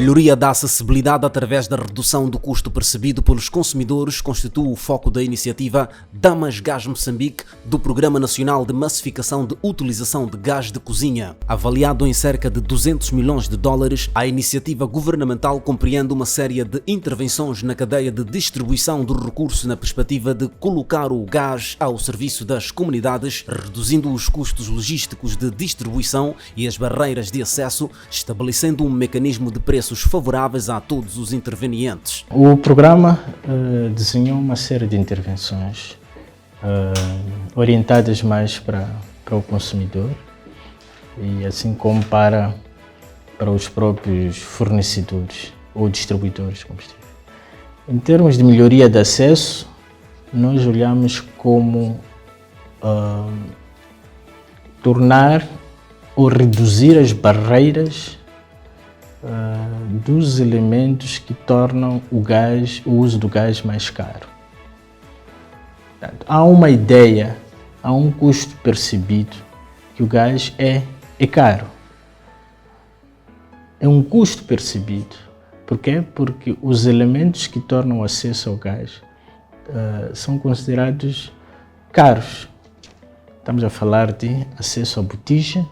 melhoria da acessibilidade através da redução do custo percebido pelos consumidores constitui o foco da iniciativa Damas Gás Moçambique do Programa Nacional de Massificação de Utilização de Gás de Cozinha. Avaliado em cerca de 200 milhões de dólares, a iniciativa governamental compreende uma série de intervenções na cadeia de distribuição do recurso na perspectiva de colocar o gás ao serviço das comunidades, reduzindo os custos logísticos de distribuição e as barreiras de acesso, estabelecendo um mecanismo de preços favoráveis a todos os intervenientes. O programa desenhou uma série de intervenções orientadas mais para o consumidor e assim como para os próprios fornecedores ou distribuidores de combustível. Em termos de melhoria de acesso, nós olhamos como tornar ou reduzir as barreiras dos elementos que tornam o uso do gás mais caro. Portanto, há uma ideia, há um custo percebido que o gás é caro. É um custo percebido. Por quê? Porque os elementos que tornam o acesso ao gás são considerados caros. Estamos a falar de acesso à botija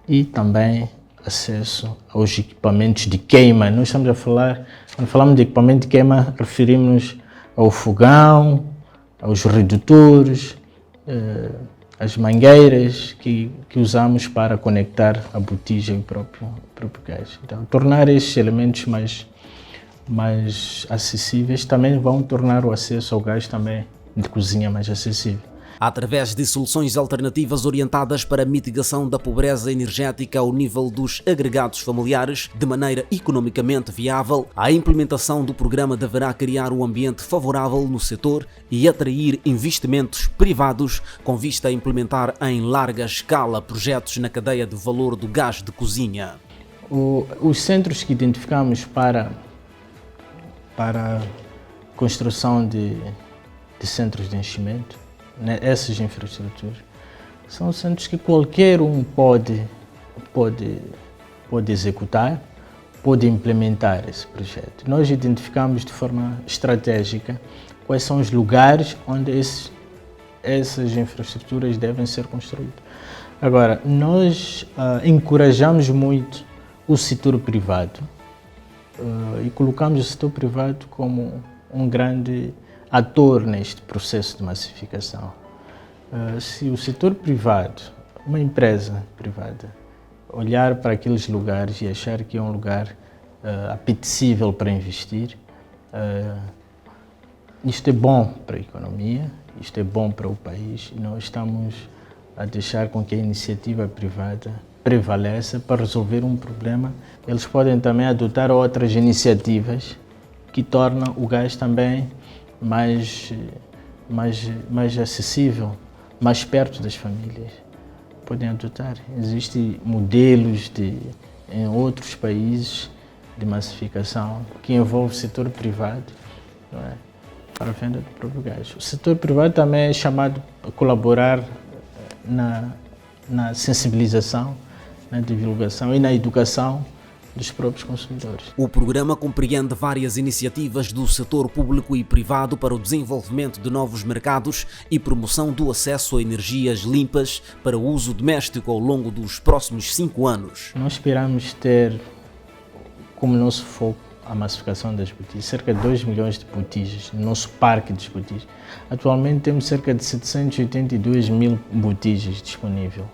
e também acesso aos equipamentos de queima. Nós estamos a falar, quando falamos de equipamento de queima, referimos-nos ao fogão, aos redutores, as mangueiras que usamos para conectar a botija e o próprio gás. Então, tornar estes elementos mais acessíveis também vão tornar o acesso ao gás também de cozinha mais acessível. Através de soluções alternativas orientadas para a mitigação da pobreza energética ao nível dos agregados familiares, de maneira economicamente viável, a implementação do programa deverá criar um ambiente favorável no setor e atrair investimentos privados com vista a implementar em larga escala projetos na cadeia de valor do gás de cozinha. Os centros que identificamos para a construção de centros de enchimento, essas infraestruturas, são centros que qualquer um pode executar, pode implementar esse projeto. Nós identificamos de forma estratégica quais são os lugares onde essas infraestruturas devem ser construídas. Agora, nós encorajamos muito o setor privado e colocamos o setor privado como um grande ator neste processo de massificação. Se o setor privado, uma empresa privada, olhar para aqueles lugares e achar que é um lugar apetecível para investir, isto é bom para a economia, isto é bom para o país e nós estamos a deixar com que a iniciativa privada prevaleça para resolver um problema. Eles podem também adotar outras iniciativas que tornam o gás também mais acessível, mais perto das famílias. Podem adotar. Existem modelos em outros países de massificação que envolve o setor privado, não é? Para a venda do próprio gás. O setor privado também é chamado a colaborar na sensibilização, na divulgação e na educação dos próprios consumidores. O programa compreende várias iniciativas do setor público e privado para o desenvolvimento de novos mercados e promoção do acesso a energias limpas para o uso doméstico ao longo dos próximos 5 anos. Nós esperamos ter como nosso foco a massificação das botijas, cerca de 2 milhões de botijas no nosso parque de botijas. Atualmente temos cerca de 782 mil botijas disponíveis.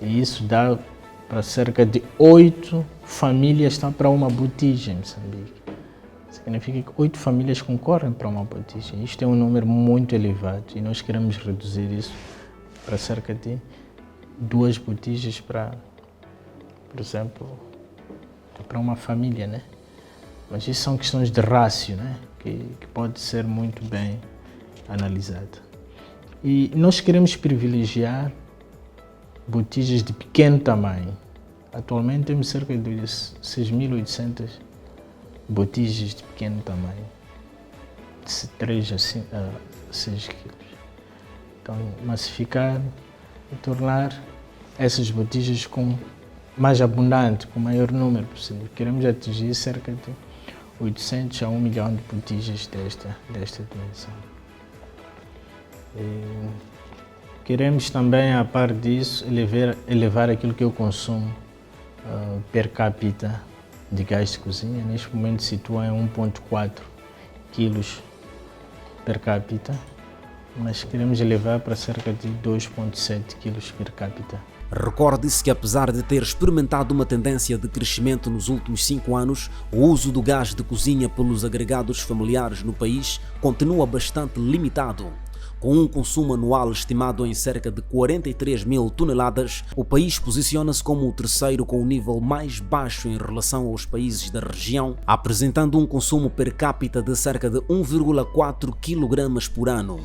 E isso dá para cerca de 8 famílias estão para uma botija em Moçambique. Significa que 8 famílias concorrem para uma botija. Isto é um número muito elevado e nós queremos reduzir isso para cerca de 2 botijas para, por exemplo, para uma família, né? Mas isso são questões de rácio, né? Que pode ser muito bem analisada. E nós queremos privilegiar botijas de pequeno tamanho. Atualmente temos cerca de 6.800 botijas de pequeno tamanho, de 3 a 6 quilos. Então, massificar e tornar essas botijas com mais abundante, com o maior número possível. Queremos atingir cerca de 800 a 1 milhão de botijas desta dimensão. Queremos também, a par disso, elevar aquilo que é o consumo per capita de gás de cozinha. Neste momento situa em 1,4 quilos per capita, mas queremos elevar para cerca de 2,7 quilos per capita. Recorde-se que, apesar de ter experimentado uma tendência de crescimento nos últimos 5 anos, o uso do gás de cozinha pelos agregados familiares no país continua bastante limitado. Com um consumo anual estimado em cerca de 43 mil toneladas, o país posiciona-se como o terceiro com o nível mais baixo em relação aos países da região, apresentando um consumo per capita de cerca de 1,4 kg por ano.